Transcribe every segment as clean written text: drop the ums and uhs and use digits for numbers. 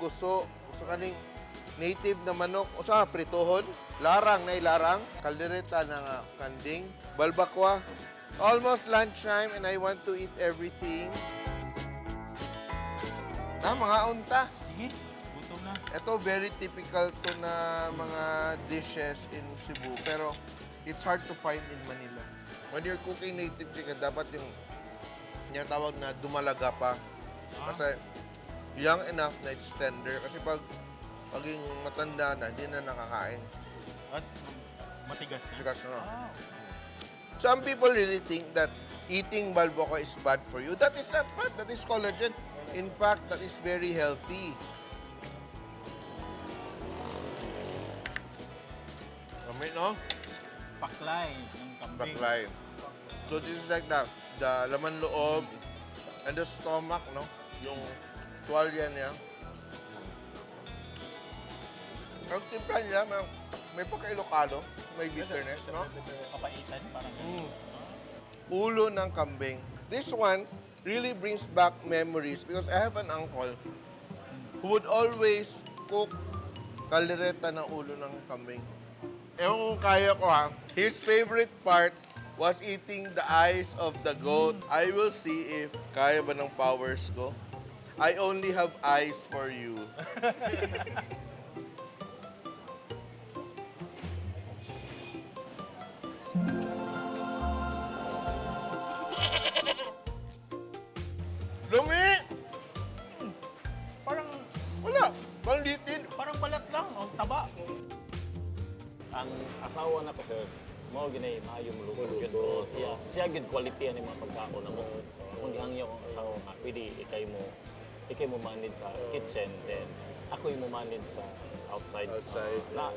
kuso. Gusto kaning native na manok. O sa pritohon. Larang na ilarang. Kaldereta na kanding. Balbakwa. Almost lunchtime and I want to eat everything. Na, mga unta. Sige, gutom na. Ito, very typical to na mga dishes in Cebu. Pero, it's hard to find in Manila. When you're cooking native chicken, dapat yung tawag na dumalaga pa. Kasi, young enough na it's tender. Kasi paging matanda na, hindi na nakakain. At matigas na. Matigas na. Ah, Some people really think that eating balboco is bad for you. That is not bad. That is collagen. In fact, that is very healthy. Kami, no? paklay ng kambing. Baklay. So this is like the laman loob and the stomach, no? Yung tuwalya niya. Ang timpla niya, may pagka-Ilocano, may bitterness, no? Kapaitan, parang Ulo ng kambing. This one really brings back memories because I have an uncle who would always cook kaldereta ng ulo ng kambing. Ewan kung kaya ko ha. His favorite part was eating the eyes of the goat. I will see if kaya ba ng powers ko. I only have eyes for you. Lumi! parang Wala. Panlitin. parang balat lang, ang taba. Ang asawa na ko sir, mao ginay maayo mo luto gyud ko siya gid quality ani mga pagkaon na mo. So akong gihangyo akong asawa nga pwede ikay mo manage sa kitchen then ako yung manage sa outside. Outside. Na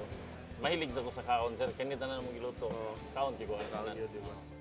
mahilig sa ko sa kaon sir, kanita na mo giluto. Kaon gyud ko. Kaon yun, di ba?